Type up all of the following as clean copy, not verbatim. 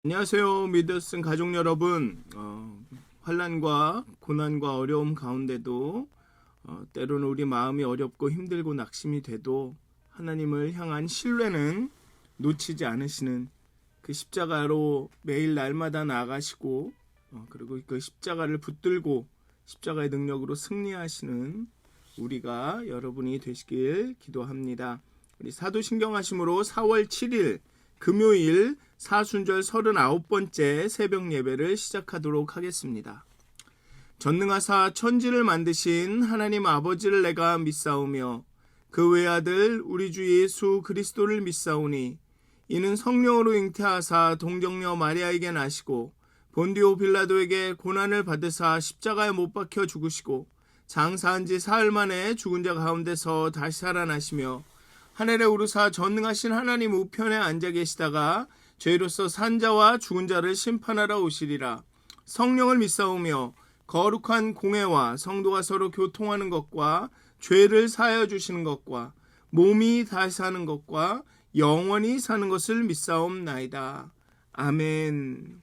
안녕하세요. 믿으신 가족 여러분. 환난과 고난과 어려움 가운데도 때로는 우리 마음이 어렵고 힘들고 낙심이 돼도 하나님을 향한 신뢰는 놓치지 않으시는 그 십자가로 매일 날마다 나아가시고 그리고 그 십자가를 붙들고 십자가의 능력으로 승리하시는 우리가 여러분이 되시길 기도합니다. 우리 사도신경하심으로 4월 7일 금요일 사순절 39번째 새벽 예배를 시작하도록 하겠습니다. 전능하사 천지를 만드신 하나님 아버지를 내가 믿사오며 그 외아들 우리 주 예수 그리스도를 믿사오니 이는 성령으로 잉태하사 동정녀 마리아에게 나시고 본디오 빌라도에게 고난을 받으사 십자가에 못 박혀 죽으시고 장사한 지 사흘 만에 죽은 자 가운데서 다시 살아나시며 하늘에 오르사 전능하신 하나님 우편에 앉아 계시다가 죄로서 산 자와 죽은 자를 심판하러 오시리라. 성령을 믿사오며 거룩한 공회와 성도가 서로 교통하는 것과 죄를 사하여 주시는 것과 몸이 다시 사는 것과 영원히 사는 것을 믿사옵나이다. 아멘.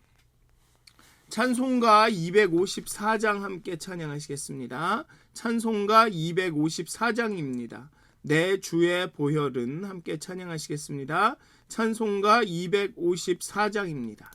찬송가 254장 함께 찬양하시겠습니다. 찬송가 254장입니다. 내 주의 보혈은 함께 찬양하시겠습니다. 찬송가 254장입니다.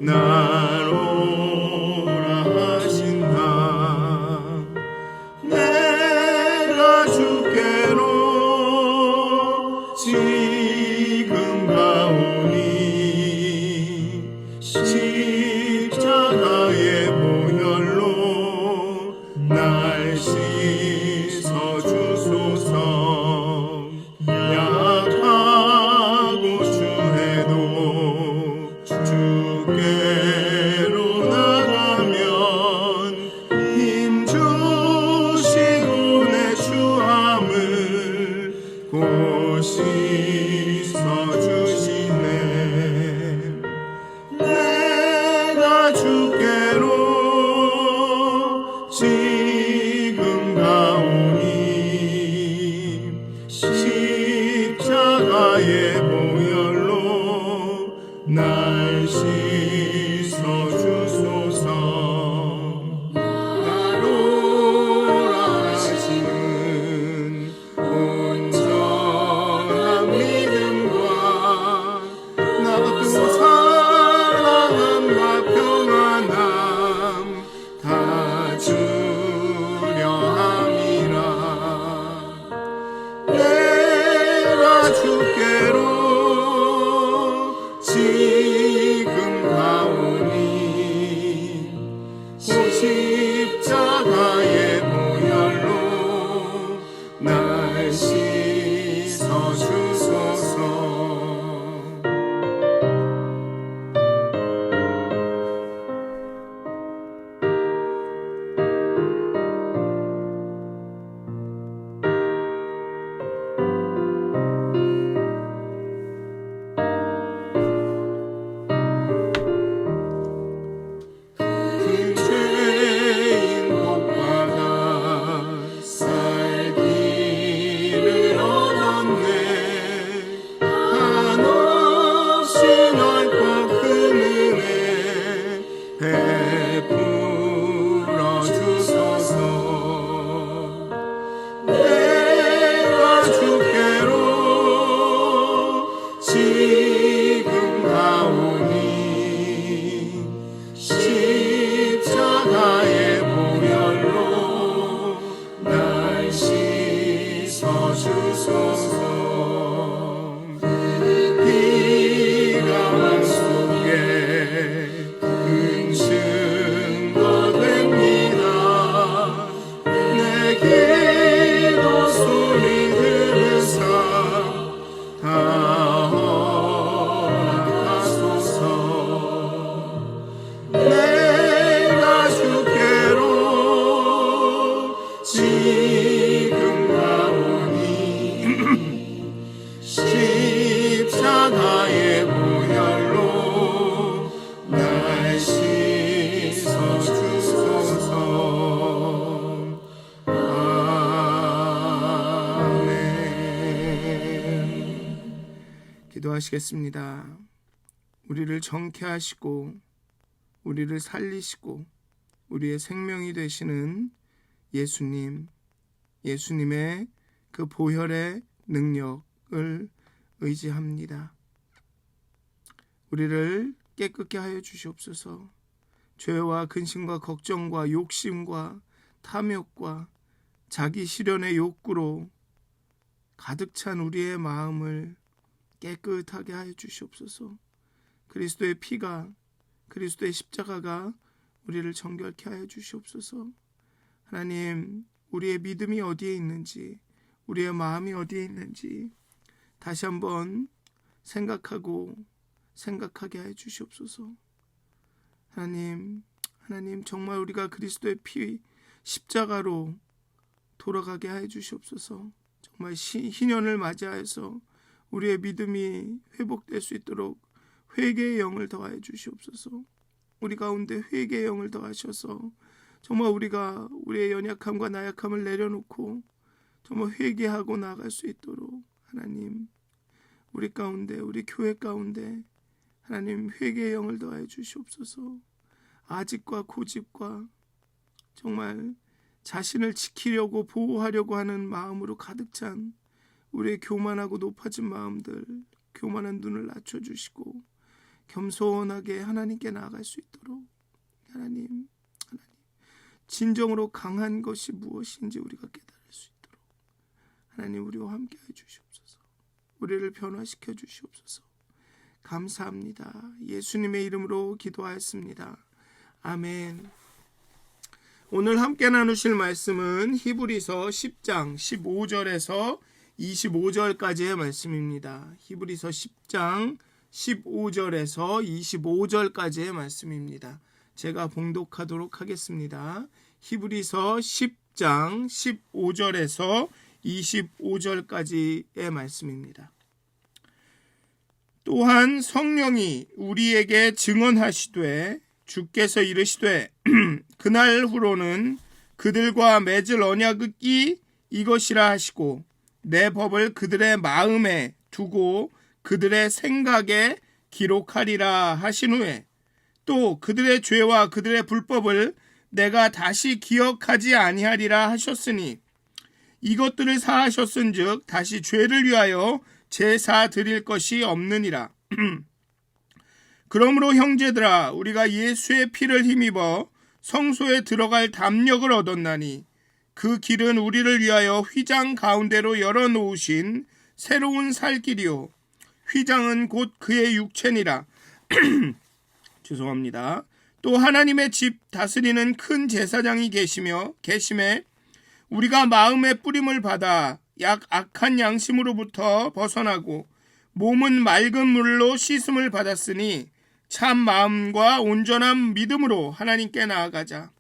날 오라 하신다. 내가 주께로 지금 가오니 십자가의 보혈로 날 씻으소서. 지금 가오니 십자가의 보혈로 날 씻어주소서. 아멘. 기도하시겠습니다. 우리를 정케하시고 우리를 살리시고 우리의 생명이 되시는 예수님의 그 보혈의 능력을 의지합니다. 우리를 깨끗게 하여 주시옵소서. 죄와 근심과 걱정과 욕심과 탐욕과 자기 실현의 욕구로 가득 찬 우리의 마음을 깨끗하게 하여 주시옵소서. 그리스도의 피가, 그리스도의 십자가가 우리를 정결케 하여 주시옵소서. 하나님, 우리의 믿음이 어디에 있는지, 우리의 마음이 어디에 있는지 다시 한번 생각하게 하여 주시옵소서. 하나님 정말 우리가 그리스도의 피 십자가로 돌아가게 하여 주시옵소서. 정말 희년을 맞이하여서 우리의 믿음이 회복될 수 있도록 회개의 영을 더하여 주시옵소서. 우리 가운데 회개의 영을 더하셔서 정말 우리가 우리의 연약함과 나약함을 내려놓고 정말 회개하고 나아갈 수 있도록 하나님, 우리 가운데, 우리 교회 가운데 하나님 회개의 영을 더하여 주시옵소서. 아집과 고집과 정말 자신을 지키려고 보호하려고 하는 마음으로 가득 찬 우리의 교만하고 높아진 마음들, 교만한 눈을 낮춰주시고 겸손하게 하나님께 나아갈 수 있도록 하나님 진정으로 강한 것이 무엇인지 우리가 깨달을 수 있도록 하나님 우리와 함께 해주시옵소서. 우리를 변화시켜 주시옵소서. 감사합니다. 예수님의 이름으로 기도하였습니다. 아멘. 오늘 함께 나누실 말씀은 히브리서 10장 15절에서 25절까지의 말씀입니다. 히브리서 10장 15절에서 25절까지의 말씀입니다. 제가 봉독하도록 하겠습니다. 히브리서 10장 15절에서 25절까지의 말씀입니다. 또한 성령이 우리에게 증언하시되 주께서 이르시되 그날 후로는 그들과 맺을 언약이 이것이라 하시고 내 법을 그들의 마음에 두고 그들의 생각에 기록하리라 하신 후에 또 그들의 죄와 그들의 불법을 내가 다시 기억하지 아니하리라 하셨으니 이것들을 사하셨은즉 다시 죄를 위하여 제사 드릴 것이 없느니라. 그러므로 형제들아 우리가 예수의 피를 힘입어 성소에 들어갈 담력을 얻었나니 그 길은 우리를 위하여 휘장 가운데로 열어놓으신 새로운 살 길이요 휘장은 곧 그의 육체니라. 죄송합니다. 또 하나님의 집 다스리는 큰 제사장이 계심에 우리가 마음의 뿌림을 받아 악한 양심으로부터 벗어나고 몸은 맑은 물로 씻음을 받았으니 참 마음과 온전한 믿음으로 하나님께 나아가자.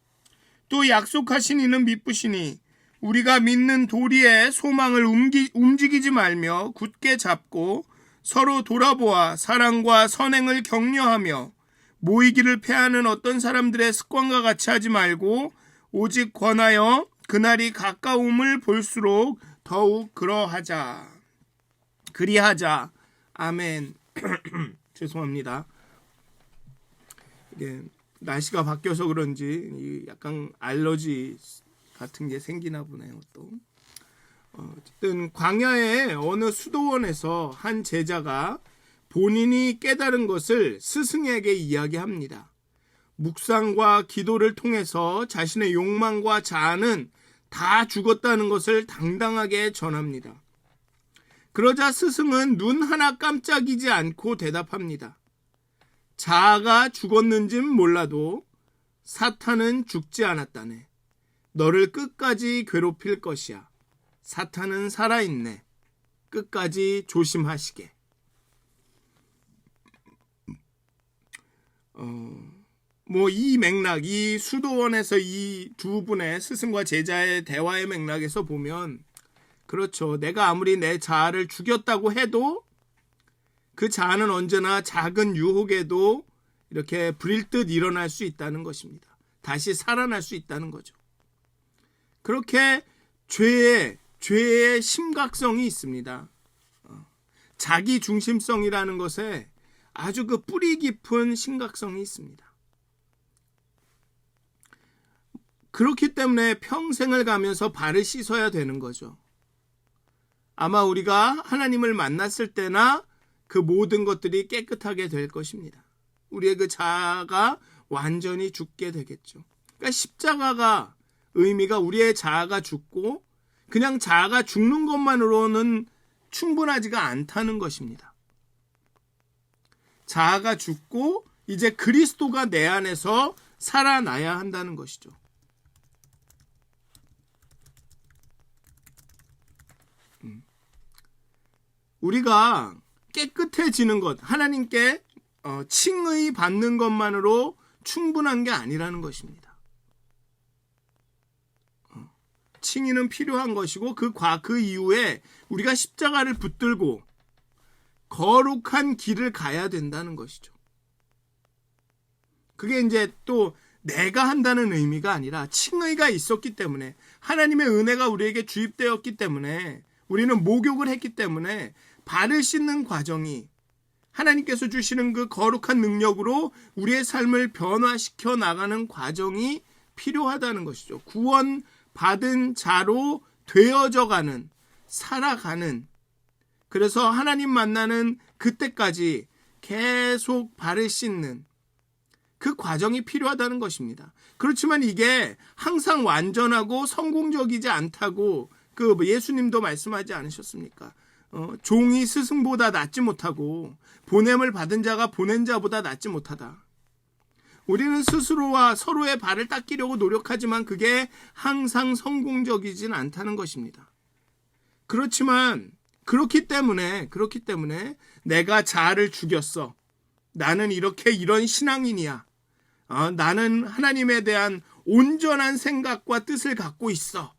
또 약속하신 이는 미쁘시니 우리가 믿는 도리의 소망을 움직이지 말며 굳게 잡고 서로 돌아보아 사랑과 선행을 격려하며 모이기를 패하는 어떤 사람들의 습관과 같이 하지 말고 오직 권하여 그날이 가까움을 볼수록 더욱 그리하자. 아멘. 죄송합니다. 이게 날씨가 바뀌어서 그런지 약간 알러지 같은 게 생기나 보네요. 또 어쨌든 광야의 어느 수도원에서 한 제자가 본인이 깨달은 것을 스승에게 이야기합니다. 묵상과 기도를 통해서 자신의 욕망과 자아는 다 죽었다는 것을 당당하게 전합니다. 그러자 스승은 눈 하나 깜짝이지 않고 대답합니다. 자아가 죽었는진 몰라도 사탄은 죽지 않았다네. 너를 끝까지 괴롭힐 것이야. 사탄은 살아있네. 끝까지 조심하시게. 뭐 이 맥락, 이 수도원에서 이 두 분의 스승과 제자의 대화의 맥락에서 보면 그렇죠. 내가 아무리 내 자아를 죽였다고 해도 그 자아는 언제나 작은 유혹에도 이렇게 불일 듯 일어날 수 있다는 것입니다. 다시 살아날 수 있다는 거죠. 그렇게 죄의 심각성이 있습니다. 자기 중심성이라는 것에 아주 그 뿌리 깊은 심각성이 있습니다. 그렇기 때문에 평생을 가면서 발을 씻어야 되는 거죠. 아마 우리가 하나님을 만났을 때나 그 모든 것들이 깨끗하게 될 것입니다. 우리의 그 자아가 완전히 죽게 되겠죠. 그러니까 십자가가 의미가 우리의 자아가 죽고 그냥 자아가 죽는 것만으로는 충분하지가 않다는 것입니다. 자아가 죽고 이제 그리스도가 내 안에서 살아나야 한다는 것이죠. 우리가 깨끗해지는 것, 하나님께 칭의 받는 것만으로 충분한 게 아니라는 것입니다. 칭의는 필요한 것이고 그 이후에 우리가 십자가를 붙들고 거룩한 길을 가야 된다는 것이죠. 그게 이제 또 내가 한다는 의미가 아니라 칭의가 있었기 때문에, 하나님의 은혜가 우리에게 주입되었기 때문에, 우리는 목욕을 했기 때문에 발을 씻는 과정이 하나님께서 주시는 그 거룩한 능력으로 우리의 삶을 변화시켜 나가는 과정이 필요하다는 것이죠. 구원받은 자로 되어져가는, 살아가는, 그래서 하나님 만나는 그때까지 계속 발을 씻는 그 과정이 필요하다는 것입니다. 그렇지만 이게 항상 완전하고 성공적이지 않다고 그 예수님도 말씀하지 않으셨습니까? 종이 스승보다 낫지 못하고 보냄을 받은 자가 보낸 자보다 낫지 못하다. 우리는 스스로와 서로의 발을 닦이려고 노력하지만 그게 항상 성공적이진 않다는 것입니다. 그렇지만 그렇기 때문에 내가 자아를 죽였어. 나는 이런 신앙인이야. 나는 하나님에 대한 온전한 생각과 뜻을 갖고 있어.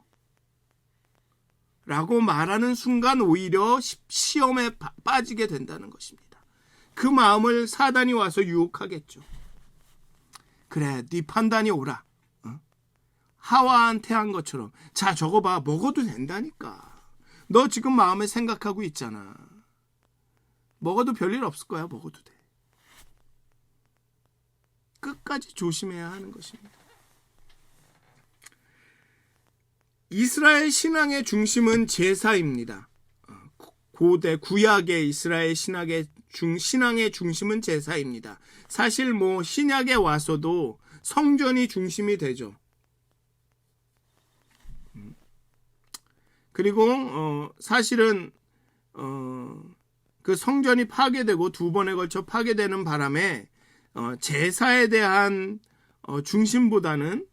라고 말하는 순간 오히려 시험에 빠지게 된다는 것입니다. 그 마음을 사단이 와서 유혹하겠죠. 그래, 네 판단이 옳아. 하와한테 한 것처럼. 자, 저거 봐. 먹어도 된다니까. 너 지금 마음에 생각하고 있잖아. 먹어도 별일 없을 거야. 먹어도 돼. 끝까지 조심해야 하는 것입니다. 이스라엘 신앙의 중심은 제사입니다. 고대 구약의 이스라엘 신앙의 중심은 제사입니다. 사실 신약에 와서도 성전이 중심이 되죠. 그리고 사실은 그 성전이 파괴되고 두 번에 걸쳐 파괴되는 바람에 제사에 대한 중심보다는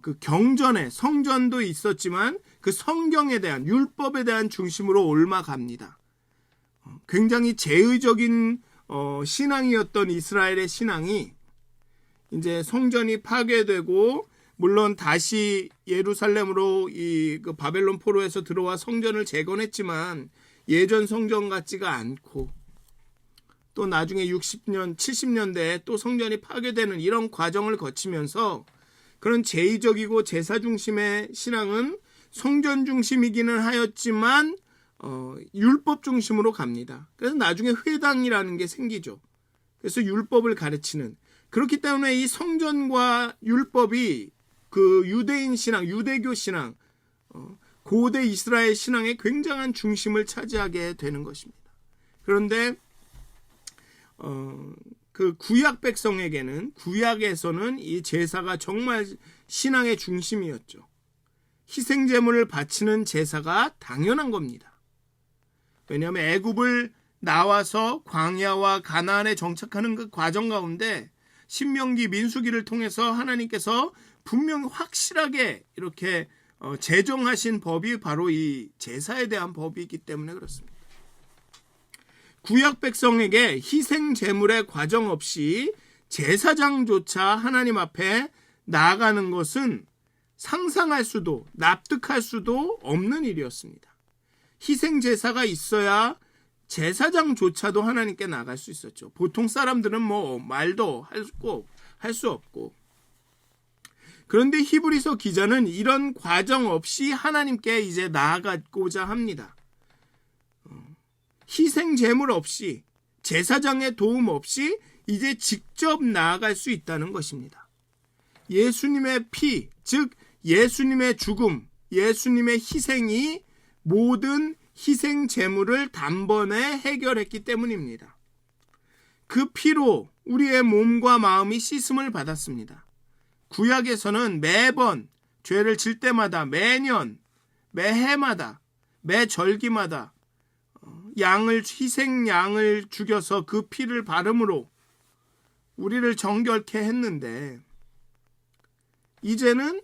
그 경전에 성전도 있었지만 그 성경에 대한 율법에 대한 중심으로 옮아갑니다. 굉장히 제의적인 신앙이었던 이스라엘의 신앙이 이제 성전이 파괴되고 물론 다시 예루살렘으로 그 바벨론 포로에서 들어와 성전을 재건했지만 예전 성전 같지가 않고 또 나중에 60년, 70년대에 또 성전이 파괴되는 이런 과정을 거치면서 그런 제의적이고 제사 중심의 신앙은 성전 중심이기는 하였지만 율법 중심으로 갑니다. 그래서 나중에 회당이라는 게 생기죠. 그래서 율법을 가르치는, 그렇기 때문에 이 성전과 율법이 그 유대인 신앙, 유대교 신앙, 고대 이스라엘 신앙의 굉장한 중심을 차지하게 되는 것입니다. 그런데 그 구약 백성에게는, 구약에서는 이 제사가 정말 신앙의 중심이었죠. 희생 제물을 바치는 제사가 당연한 겁니다. 왜냐하면 애굽을 나와서 광야와 가나안에 정착하는 그 과정 가운데 신명기, 민수기를 통해서 하나님께서 분명히 확실하게 이렇게 제정하신 법이 바로 이 제사에 대한 법이기 때문에 그렇습니다. 구약 백성에게 희생 제물의 과정 없이 제사장조차 하나님 앞에 나아가는 것은 상상할 수도 납득할 수도 없는 일이었습니다. 희생 제사가 있어야 제사장조차도 하나님께 나갈 수 있었죠. 보통 사람들은 말도 할 수 없고. 그런데 히브리서 기자는 이런 과정 없이 하나님께 이제 나아가고자 합니다. 희생 제물 없이, 제사장의 도움 없이 이제 직접 나아갈 수 있다는 것입니다. 예수님의 피, 즉 예수님의 죽음, 예수님의 희생이 모든 희생 제물을 단번에 해결했기 때문입니다. 그 피로 우리의 몸과 마음이 씻음을 받았습니다. 구약에서는 매번 죄를 질 때마다, 매년, 매해마다, 매절기마다 희생 양을 죽여서 그 피를 바름으로 우리를 정결케 했는데, 이제는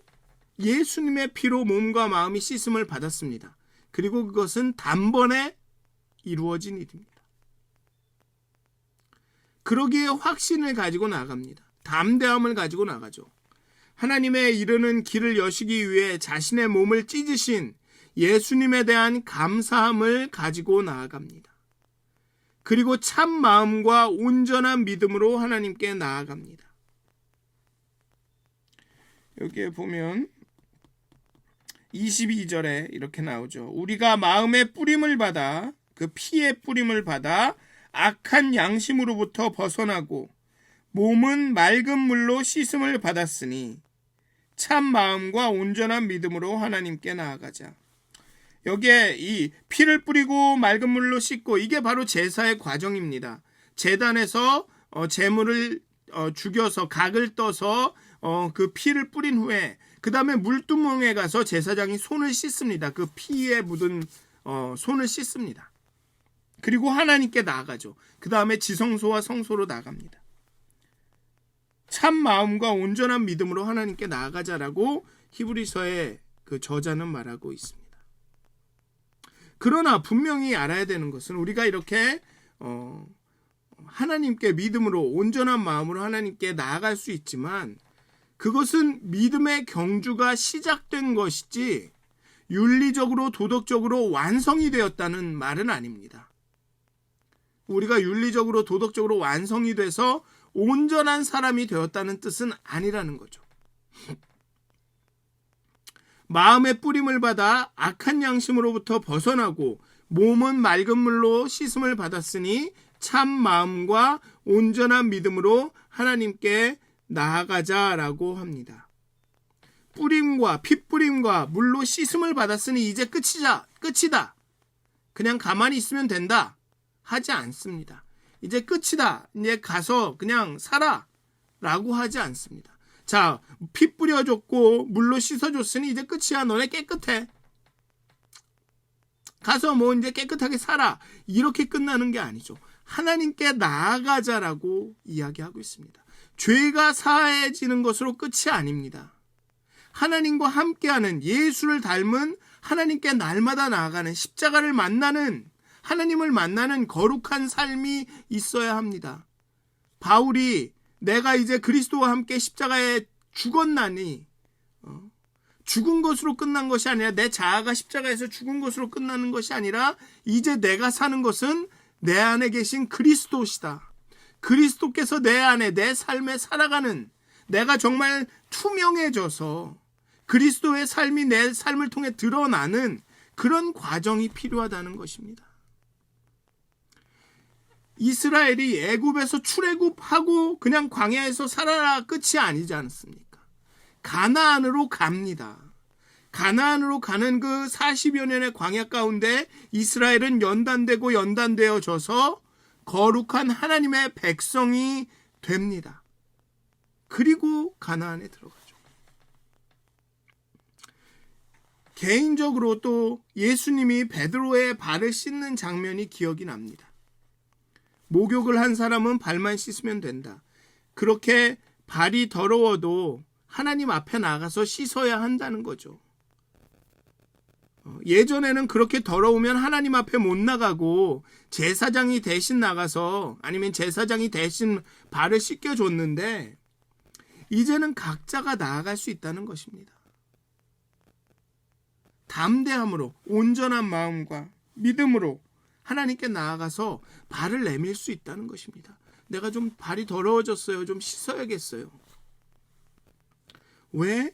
예수님의 피로 몸과 마음이 씻음을 받았습니다. 그리고 그것은 단번에 이루어진 일입니다. 그러기에 확신을 가지고 나갑니다. 담대함을 가지고 나가죠. 하나님의 이르는 길을 여시기 위해 자신의 몸을 찢으신 예수님에 대한 감사함을 가지고 나아갑니다. 그리고 참 마음과 온전한 믿음으로 하나님께 나아갑니다. 여기에 보면 22절에 이렇게 나오죠. 우리가 마음의 뿌림을 받아, 그 피의 뿌림을 받아 악한 양심으로부터 벗어나고 몸은 맑은 물로 씻음을 받았으니 참 마음과 온전한 믿음으로 하나님께 나아가자. 여기에 이 피를 뿌리고 맑은 물로 씻고, 이게 바로 제사의 과정입니다. 제단에서 제물을 죽여서 각을 떠서 그 피를 뿌린 후에 그 다음에 물두멍에 가서 제사장이 손을 씻습니다. 그 피에 묻은 손을 씻습니다. 그리고 하나님께 나아가죠. 그 다음에 지성소와 성소로 나갑니다. 참 마음과 온전한 믿음으로 하나님께 나아가자라고 히브리서의 그 저자는 말하고 있습니다. 그러나 분명히 알아야 되는 것은, 우리가 이렇게 하나님께 믿음으로, 온전한 마음으로 하나님께 나아갈 수 있지만, 그것은 믿음의 경주가 시작된 것이지 윤리적으로 도덕적으로 완성이 되었다는 말은 아닙니다. 우리가 윤리적으로 도덕적으로 완성이 돼서 온전한 사람이 되었다는 뜻은 아니라는 거죠. 마음의 뿌림을 받아 악한 양심으로부터 벗어나고 몸은 맑은 물로 씻음을 받았으니 참 마음과 온전한 믿음으로 하나님께 나아가자라고 합니다. 뿌림과 핏뿌림과 물로 씻음을 받았으니 이제 끝이다. 그냥 가만히 있으면 된다 하지 않습니다. 이제 끝이다. 이제 가서 그냥 살아 라고 하지 않습니다. 자, 피 뿌려줬고 물로 씻어줬으니 이제 끝이야. 너네 깨끗해. 가서 이제 깨끗하게 살아. 이렇게 끝나는 게 아니죠. 하나님께 나아가자라고 이야기하고 있습니다. 죄가 사해지는 것으로 끝이 아닙니다. 하나님과 함께하는, 예수를 닮은, 하나님께 날마다 나아가는, 십자가를 만나는, 하나님을 만나는 거룩한 삶이 있어야 합니다. 바울이 내가 이제 그리스도와 함께 십자가에 죽었나니, 죽은 것으로 끝난 것이 아니라, 내 자아가 십자가에서 죽은 것으로 끝나는 것이 아니라 이제 내가 사는 것은 내 안에 계신 그리스도시다. 그리스도께서 내 안에, 내 삶에 살아가는, 내가 정말 투명해져서 그리스도의 삶이 내 삶을 통해 드러나는 그런 과정이 필요하다는 것입니다. 이스라엘이 애굽에서 출애굽하고 그냥 광야에서 살아라 끝이 아니지 않습니까? 가나안으로 갑니다. 가나안으로 가는 그 40여 년의 광야 가운데 이스라엘은 연단되어져서 거룩한 하나님의 백성이 됩니다. 그리고 가나안에 들어가죠. 개인적으로 또 예수님이 베드로의 발을 씻는 장면이 기억이 납니다. 목욕을 한 사람은 발만 씻으면 된다. 그렇게 발이 더러워도 하나님 앞에 나가서 씻어야 한다는 거죠. 예전에는 그렇게 더러우면 하나님 앞에 못 나가고 제사장이 대신 나가서 아니면 제사장이 대신 발을 씻겨줬는데 이제는 각자가 나아갈 수 있다는 것입니다. 담대함으로 온전한 마음과 믿음으로 하나님께 나아가서 발을 내밀 수 있다는 것입니다. 내가 좀 발이 더러워졌어요. 좀 씻어야겠어요. 왜?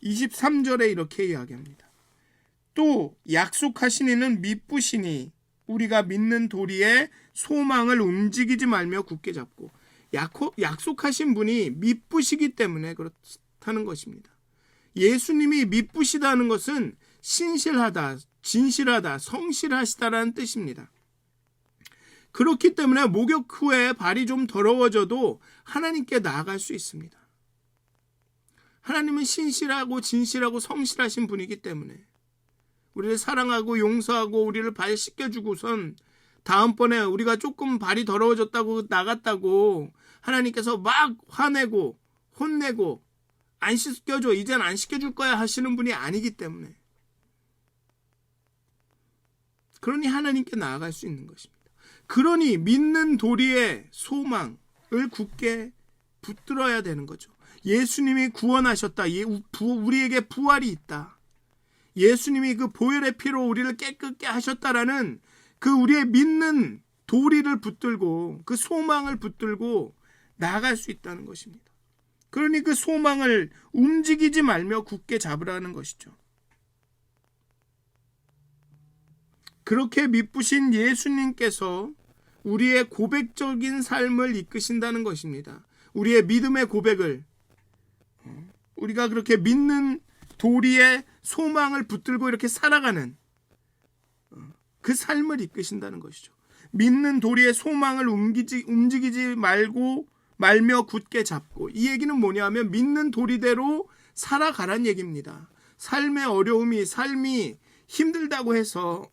23절에 이렇게 이야기합니다. 또 약속하신 이는 미쁘시니 우리가 믿는 도리에 소망을 움직이지 말며 굳게 잡고, 약속하신 분이 미쁘시기 때문에 그렇다는 것입니다. 예수님이 미쁘시다는 것은 신실하다, 진실하다, 성실하시다라는 뜻입니다. 그렇기 때문에 목욕 후에 발이 좀 더러워져도 하나님께 나아갈 수 있습니다. 하나님은 신실하고 진실하고 성실하신 분이기 때문에 우리를 사랑하고 용서하고 우리를 발 씻겨주고선 다음번에 우리가 조금 발이 더러워졌다고 나갔다고 하나님께서 막 화내고 혼내고 안 씻겨줘, 이젠 안 씻겨줄 거야 하시는 분이 아니기 때문에, 그러니 하나님께 나아갈 수 있는 것입니다. 그러니 믿는 도리의 소망을 굳게 붙들어야 되는 거죠. 예수님이 구원하셨다. 우리에게 부활이 있다. 예수님이 그 보혈의 피로 우리를 깨끗게 하셨다라는 그 우리의 믿는 도리를 붙들고 그 소망을 붙들고 나아갈 수 있다는 것입니다. 그러니 그 소망을 움직이지 말며 굳게 잡으라는 것이죠. 그렇게 미쁘신 예수님께서 우리의 고백적인 삶을 이끄신다는 것입니다. 우리의 믿음의 고백을, 우리가 그렇게 믿는 도리의 소망을 붙들고 이렇게 살아가는 그 삶을 이끄신다는 것이죠. 믿는 도리의 소망을 움직이지 말며 굳게 잡고, 이 얘기는 뭐냐면 믿는 도리대로 살아가란 얘기입니다. 삶의 어려움이, 삶이 힘들다고 해서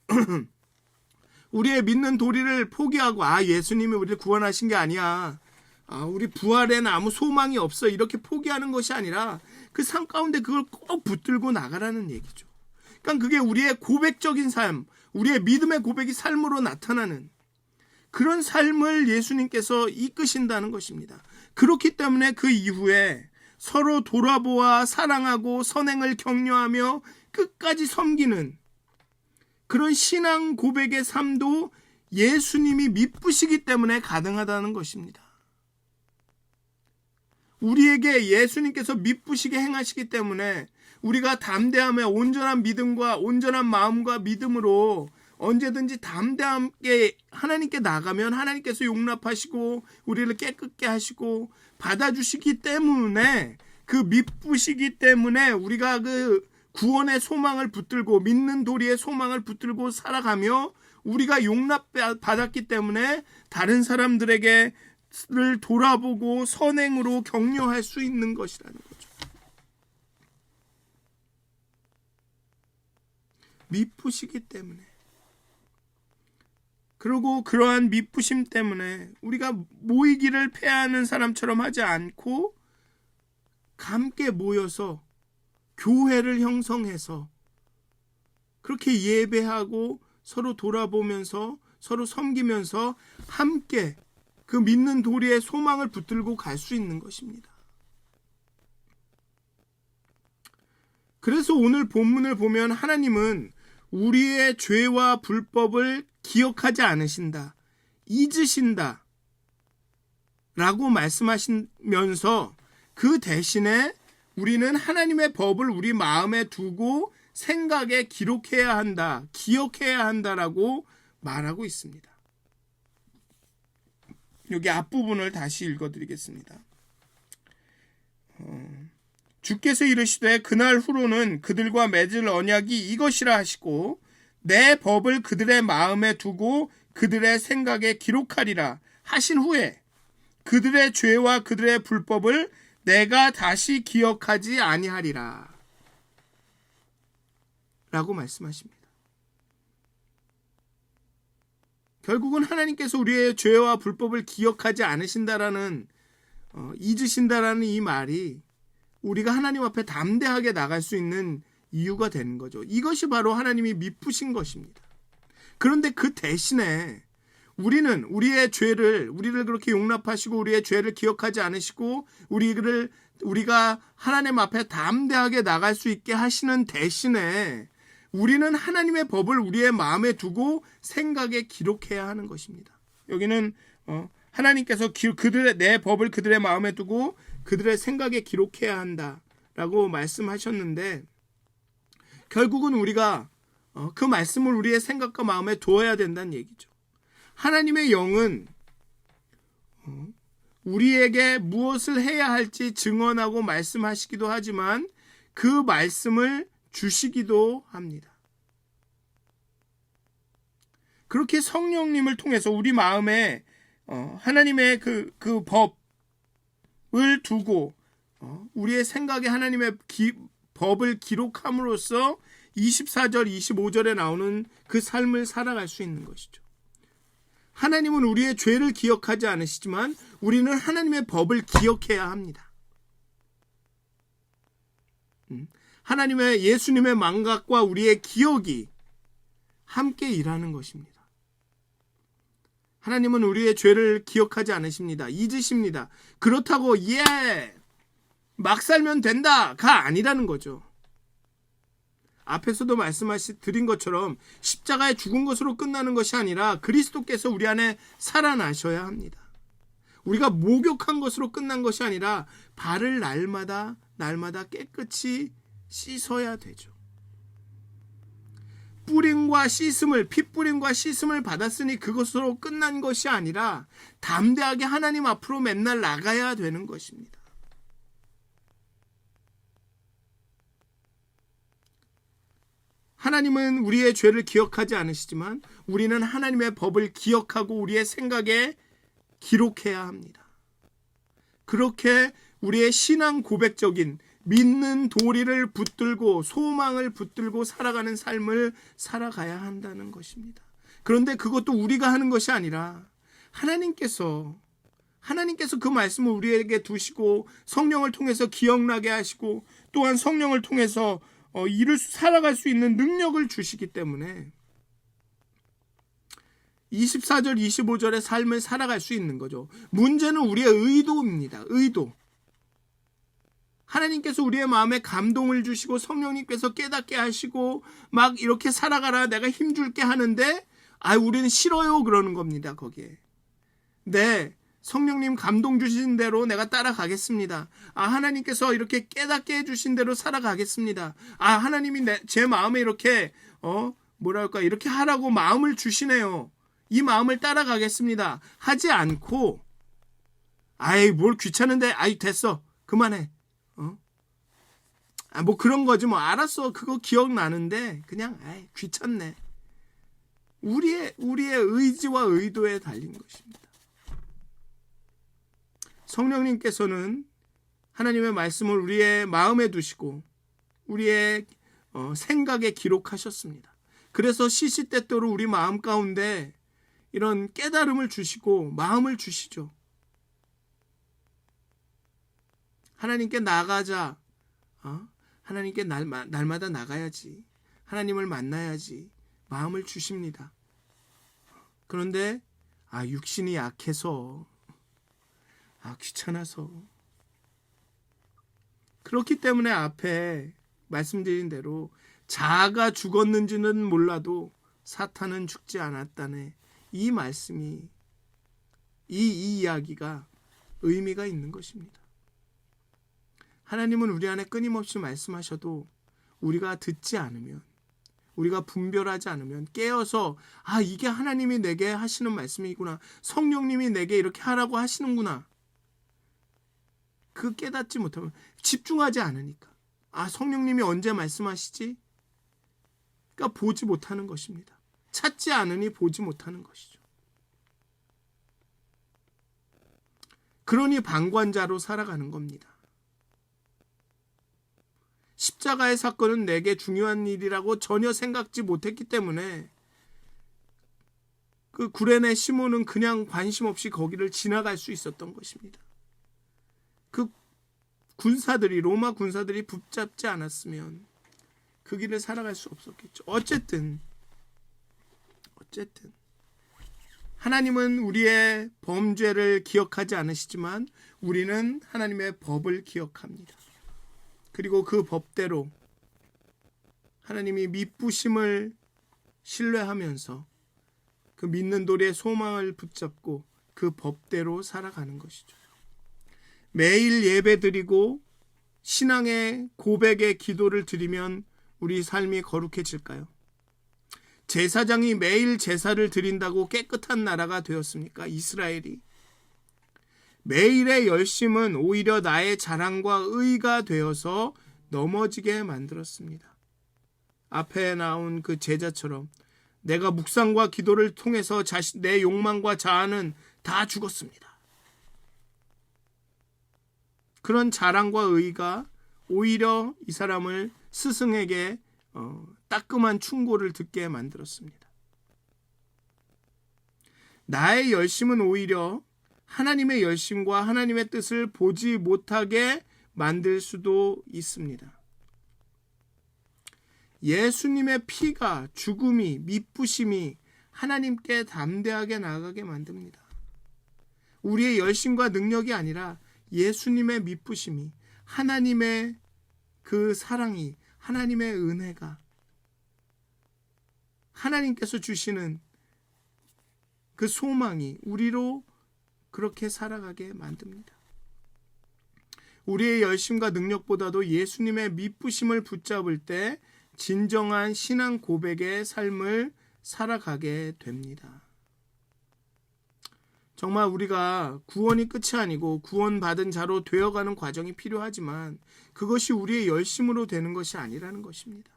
우리의 믿는 도리를 포기하고 예수님이 우리를 구원하신 게 아니야, 우리 부활에는 아무 소망이 없어, 이렇게 포기하는 것이 아니라 그 삶 가운데 그걸 꼭 붙들고 나가라는 얘기죠. 그러니까 그게 우리의 고백적인 삶, 우리의 믿음의 고백이 삶으로 나타나는 그런 삶을 예수님께서 이끄신다는 것입니다. 그렇기 때문에 그 이후에 서로 돌아보아 사랑하고 선행을 격려하며 끝까지 섬기는 그런 신앙 고백의 삶도 예수님이 미쁘시기 때문에 가능하다는 것입니다. 우리에게 예수님께서 미쁘시게 행하시기 때문에 우리가 담대함에 온전한 믿음과 온전한 마음과 믿음으로 언제든지 담대함께 하나님께 나가면 하나님께서 용납하시고 우리를 깨끗게 하시고 받아주시기 때문에, 그 미쁘시기 때문에 우리가 그 구원의 소망을 붙들고 믿는 도리의 소망을 붙들고 살아가며 우리가 용납받았기 때문에 다른 사람들에게 를 돌아보고 선행으로 격려할 수 있는 것이라는 거죠. 미쁘시기 때문에, 그리고 그러한 미쁘심 때문에 우리가 모이기를 패하는 사람처럼 하지 않고 함께 모여서 교회를 형성해서 그렇게 예배하고 서로 돌아보면서 서로 섬기면서 함께 그 믿는 도리의 소망을 붙들고 갈 수 있는 것입니다. 그래서 오늘 본문을 보면 하나님은 우리의 죄와 불법을 기억하지 않으신다, 잊으신다 라고 말씀하시면서 그 대신에 우리는 하나님의 법을 우리 마음에 두고 생각에 기록해야 한다, 기억해야 한다라고 말하고 있습니다. 여기 앞부분을 다시 읽어드리겠습니다. 주께서 이르시되 그날 후로는 그들과 맺을 언약이 이것이라 하시고 내 법을 그들의 마음에 두고 그들의 생각에 기록하리라 하신 후에 그들의 죄와 그들의 불법을 내가 다시 기억하지 아니하리라 라고 말씀하십니다. 결국은 하나님께서 우리의 죄와 불법을 기억하지 않으신다라는, 잊으신다라는 이 말이 우리가 하나님 앞에 담대하게 나갈 수 있는 이유가 되는 거죠. 이것이 바로 하나님이 미쁘신 것입니다. 그런데 그 대신에 우리는 우리의 죄를, 우리를 그렇게 용납하시고 우리의 죄를 기억하지 않으시고 우리가 하나님 앞에 담대하게 나갈 수 있게 하시는 대신에 우리는 하나님의 법을 우리의 마음에 두고 생각에 기록해야 하는 것입니다. 여기는 하나님께서 내 법을 그들의 마음에 두고 그들의 생각에 기록해야 한다라고 말씀하셨는데, 결국은 우리가 그 말씀을 우리의 생각과 마음에 두어야 된다는 얘기죠. 하나님의 영은 우리에게 무엇을 해야 할지 증언하고 말씀하시기도 하지만 그 말씀을 주시기도 합니다. 그렇게 성령님을 통해서 우리 마음에 하나님의 그 법을 두고 우리의 생각에 하나님의 법을 기록함으로써 24절, 25절에 나오는 그 삶을 살아갈 수 있는 것이죠. 하나님은 우리의 죄를 기억하지 않으시지만 우리는 하나님의 법을 기억해야 합니다. 하나님의 예수님의 망각과 우리의 기억이 함께 일하는 것입니다. 하나님은 우리의 죄를 기억하지 않으십니다. 잊으십니다. 그렇다고 막 살면 된다가 아니라는 거죠. 앞에서도 드린 것처럼 십자가에 죽은 것으로 끝나는 것이 아니라 그리스도께서 우리 안에 살아나셔야 합니다. 우리가 목욕한 것으로 끝난 것이 아니라 발을 날마다 깨끗이 씻어야 되죠. 핏뿌림과 씻음을 받았으니 그것으로 끝난 것이 아니라 담대하게 하나님 앞으로 맨날 나가야 되는 것입니다. 하나님은 우리의 죄를 기억하지 않으시지만 우리는 하나님의 법을 기억하고 우리의 생각에 기록해야 합니다. 그렇게 우리의 신앙 고백적인 믿는 도리를 붙들고 소망을 붙들고 살아가는 삶을 살아가야 한다는 것입니다. 그런데 그것도 우리가 하는 것이 아니라 하나님께서 그 말씀을 우리에게 두시고 성령을 통해서 기억나게 하시고 또한 성령을 통해서 살아갈 수 있는 능력을 주시기 때문에 24절, 25절의 삶을 살아갈 수 있는 거죠. 문제는 우리의 의도입니다. 의도. 하나님께서 우리의 마음에 감동을 주시고 성령님께서 깨닫게 하시고 막 이렇게 살아가라 내가 힘줄게 하는데 우리는 싫어요 그러는 겁니다. 거기에 성령님 감동 주신 대로 내가 따라가겠습니다. 하나님께서 이렇게 깨닫게 해주신 대로 살아가겠습니다. 하나님이 제 마음에 이렇게 이렇게 하라고 마음을 주시네요. 이 마음을 따라가겠습니다. 하지 않고 뭘 귀찮은데 됐어 그만해. 그런 거지 알았어 그거 기억나는데 그냥 귀찮네. 우리의 의지와 의도에 달린 것입니다. 성령님께서는 하나님의 말씀을 우리의 마음에 두시고 우리의 생각에 기록하셨습니다. 그래서 시시때때로 우리 마음 가운데 이런 깨달음을 주시고 마음을 주시죠. 하나님께 나가자. 하나님께 날마다 나가야지. 하나님을 만나야지. 마음을 주십니다. 그런데 육신이 약해서 귀찮아서 그렇기 때문에 앞에 말씀드린 대로 자아가 죽었는지는 몰라도 사탄은 죽지 않았다네. 이 말씀이 이 이야기가 의미가 있는 것입니다. 하나님은 우리 안에 끊임없이 말씀하셔도 우리가 듣지 않으면 우리가 분별하지 않으면 깨어서 이게 하나님이 내게 하시는 말씀이구나. 성령님이 내게 이렇게 하라고 하시는구나. 그 깨닫지 못하면 집중하지 않으니까 성령님이 언제 말씀하시지? 그러니까 보지 못하는 것입니다. 찾지 않으니 보지 못하는 것이죠. 그러니 방관자로 살아가는 겁니다. 십자가의 사건은 내게 중요한 일이라고 전혀 생각지 못했기 때문에 그 구레네 시몬은 그냥 관심 없이 거기를 지나갈 수 있었던 것입니다. 그 로마 군사들이 붙잡지 않았으면 그 길을 살아갈 수 없었겠죠. 어쨌든 하나님은 우리의 범죄를 기억하지 않으시지만 우리는 하나님의 법을 기억합니다. 그리고 그 법대로 하나님이 미쁘심을 신뢰하면서 그 믿는 도리의 소망을 붙잡고 그 법대로 살아가는 것이죠. 매일 예배드리고 신앙의 고백의 기도를 드리면 우리 삶이 거룩해질까요? 제사장이 매일 제사를 드린다고 깨끗한 나라가 되었습니까? 이스라엘이. 매일의 열심은 오히려 나의 자랑과 의가 되어서 넘어지게 만들었습니다. 앞에 나온 그 제자처럼 내가 묵상과 기도를 통해서 내 욕망과 자아는 다 죽었습니다. 그런 자랑과 의가 오히려 이 사람을 스승에게 따끔한 충고를 듣게 만들었습니다. 나의 열심은 오히려 하나님의 열심과 하나님의 뜻을 보지 못하게 만들 수도 있습니다. 예수님의 피가, 죽음이, 미쁘심이 하나님께 담대하게 나아가게 만듭니다. 우리의 열심과 능력이 아니라 예수님의 미쁘심이, 하나님의 그 사랑이, 하나님의 은혜가, 하나님께서 주시는 그 소망이 우리로 그렇게 살아가게 만듭니다. 우리의 열심과 능력보다도 예수님의 미쁘심을 붙잡을 때 진정한 신앙 고백의 삶을 살아가게 됩니다. 정말 우리가 구원이 끝이 아니고 구원받은 자로 되어가는 과정이 필요하지만 그것이 우리의 열심으로 되는 것이 아니라는 것입니다.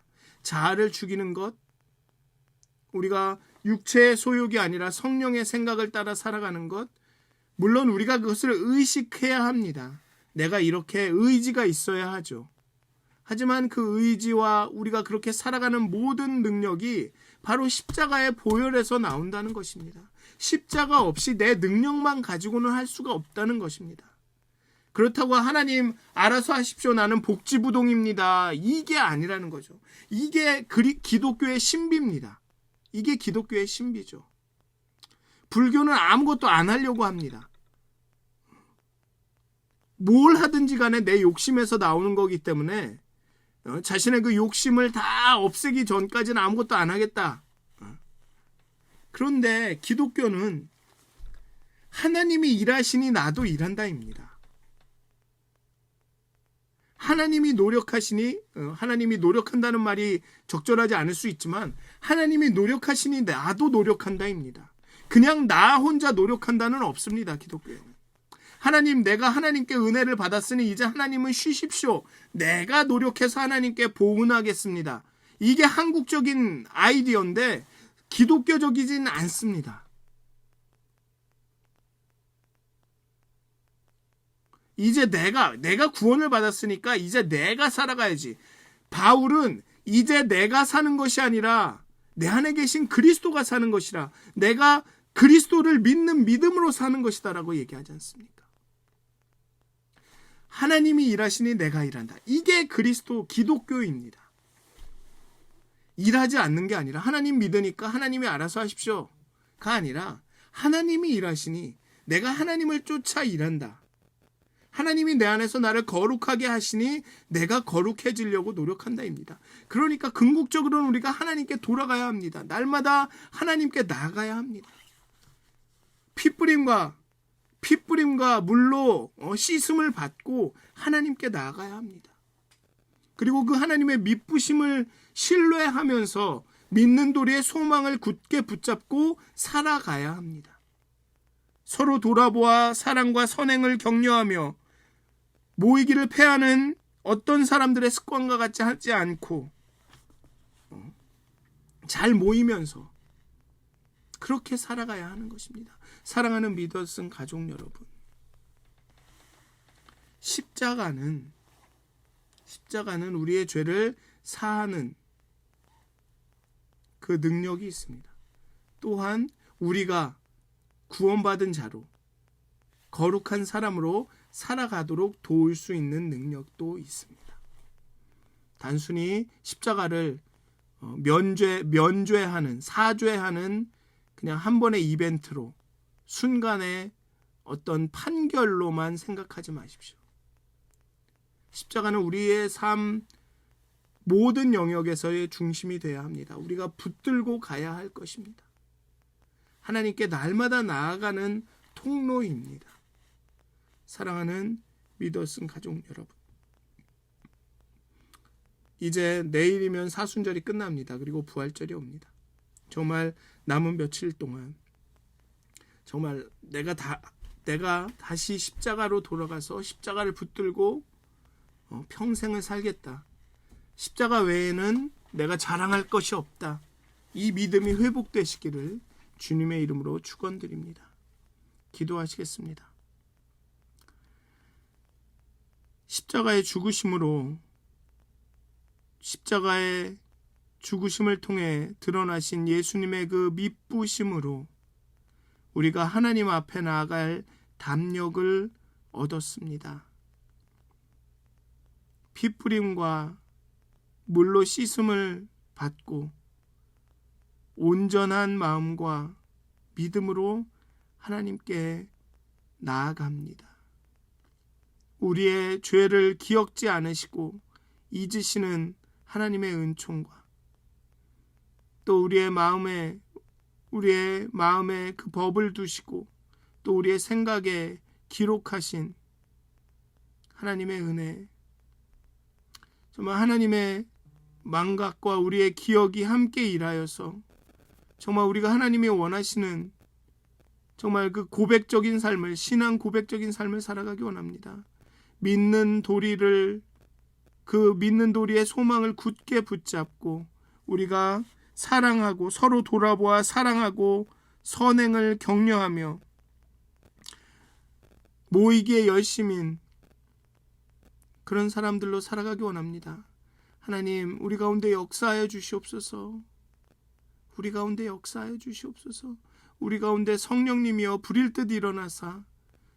자아를 죽이는 것, 우리가 육체의 소욕이 아니라 성령의 생각을 따라 살아가는 것, 물론 우리가 그것을 의식해야 합니다. 내가 이렇게 의지가 있어야 하죠. 하지만 그 의지와 우리가 그렇게 살아가는 모든 능력이 바로 십자가의 보혈에서 나온다는 것입니다. 십자가 없이 내 능력만 가지고는 할 수가 없다는 것입니다. 그렇다고 하나님 알아서 하십시오. 나는 복지부동입니다. 이게 아니라는 거죠. 이게 기독교의 신비입니다. 이게 기독교의 신비죠. 불교는 아무것도 안 하려고 합니다. 뭘 하든지 간에 내 욕심에서 나오는 거기 때문에 자신의 그 욕심을 다 없애기 전까지는 아무것도 안 하겠다. 그런데 기독교는 하나님이 일하시니 나도 일한다입니다. 하나님이 노력하시니, 하나님이 노력한다는 말이 적절하지 않을 수 있지만 하나님이 노력하시니 나도 노력한다입니다. 그냥 나 혼자 노력한다는 없습니다. 기독교에는. 하나님, 내가 하나님께 은혜를 받았으니 이제 하나님은 쉬십시오. 내가 노력해서 하나님께 보응하겠습니다. 이게 한국적인 아이디어인데 기독교적이진 않습니다. 이제 내가 구원을 받았으니까 이제 내가 살아가야지. 바울은 이제 내가 사는 것이 아니라 내 안에 계신 그리스도가 사는 것이라, 내가 그리스도를 믿는 믿음으로 사는 것이다라고 얘기하지 않습니까? 하나님이 일하시니 내가 일한다. 이게 기독교입니다. 일하지 않는 게 아니라 하나님 믿으니까 하나님이 알아서 하십시오가 아니라 하나님이 일하시니 내가 하나님을 쫓아 일한다. 하나님이 내 안에서 나를 거룩하게 하시니 내가 거룩해지려고 노력한다입니다. 그러니까 궁극적으로는 우리가 하나님께 돌아가야 합니다. 날마다 하나님께 나아가야 합니다. 핏뿌림과 물로 씻음을 받고 하나님께 나아가야 합니다. 그리고 그 하나님의 미쁘심을 신뢰하면서 믿는 도리의 소망을 굳게 붙잡고 살아가야 합니다. 서로 돌아보아 사랑과 선행을 격려하며 모이기를 패하는 어떤 사람들의 습관과 같이 하지 않고 잘 모이면서 그렇게 살아가야 하는 것입니다. 사랑하는 믿었은 가족 여러분, 십자가는 우리의 죄를 사하는 그 능력이 있습니다. 또한 우리가 구원받은 자로 거룩한 사람으로 살아가도록 도울 수 있는 능력도 있습니다. 단순히 십자가를 면죄하는, 사죄하는 그냥 한 번의 이벤트로, 순간의 어떤 판결로만 생각하지 마십시오. 십자가는 우리의 삶 모든 영역에서의 중심이 되어야 합니다. 우리가 붙들고 가야 할 것입니다. 하나님께 날마다 나아가는 통로입니다. 사랑하는 믿었은 가족 여러분, 이제 내일이면 사순절이 끝납니다. 그리고 부활절이 옵니다. 정말 남은 며칠 동안 정말 내가 다시 십자가로 돌아가서 십자가를 붙들고 평생을 살겠다. 십자가 외에는 내가 자랑할 것이 없다. 이 믿음이 회복되시기를 주님의 이름으로 축원드립니다. 기도하시겠습니다. 십자가의 죽으심을 통해 드러나신 예수님의 그 미쁘심으로 우리가 하나님 앞에 나아갈 담력을 얻었습니다. 피뿌림과 물로 씻음을 받고 온전한 마음과 믿음으로 하나님께 나아갑니다. 우리의 죄를 기억지 않으시고 잊으시는 하나님의 은총과 또 우리의 마음에 그 법을 두시고 또 우리의 생각에 기록하신 하나님의 은혜, 정말 하나님의 망각과 우리의 기억이 함께 일하여서 정말 우리가 하나님이 원하시는 정말 그 고백적인 삶을, 신앙 고백적인 삶을 살아가기 원합니다. 믿는 도리의 소망을 굳게 붙잡고 우리가 사랑하고 서로 돌아보아 사랑하고 선행을 격려하며 모이기에 열심인 그런 사람들로 살아가기 원합니다. 하나님, 우리 가운데 역사하여 주시옵소서. 우리 가운데 역사하여 주시옵소서. 우리 가운데 성령님이여 불일 듯 일어나사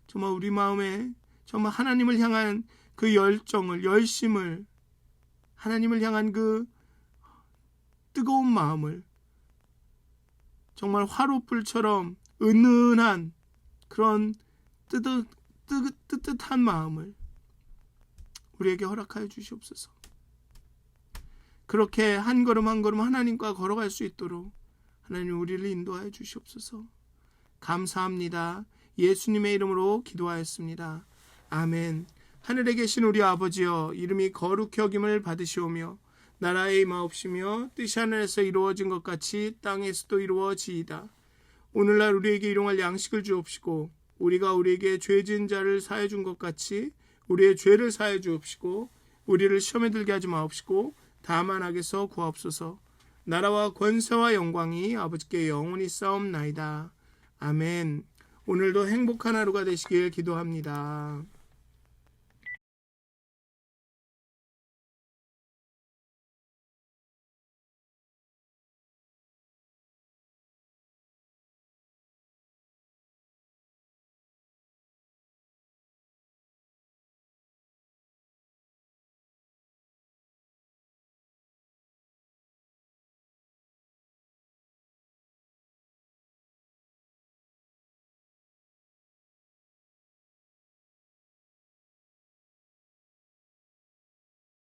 정말 우리 마음에 정말 하나님을 향한 그 열심을, 하나님을 향한 그 뜨거운 마음을, 정말 화롯불처럼 은은한 그런 뜨뜻한 마음을 우리에게 허락하여 주시옵소서. 그렇게 한 걸음 한 걸음 하나님과 걸어갈 수 있도록 하나님 우리를 인도하여 주시옵소서. 감사합니다. 예수님의 이름으로 기도하였습니다. 아멘. 하늘에 계신 우리 아버지여, 이름이 거룩히 여김을 받으시오며 나라의 임하옵시며 뜻이 하늘에서 이루어진 것 같이 땅에서도 이루어지이다. 오늘날 우리에게 일용할 양식을 주옵시고 우리가 우리에게 죄 지은 자를 사해 준 것 같이 우리의 죄를 사해 주옵시고 우리를 시험에 들게 하지 마옵시고 다만 악에서 구하옵소서. 나라와 권세와 영광이 아버지께 영원히 싸움나이다. 아멘. 오늘도 행복한 하루가 되시길 기도합니다.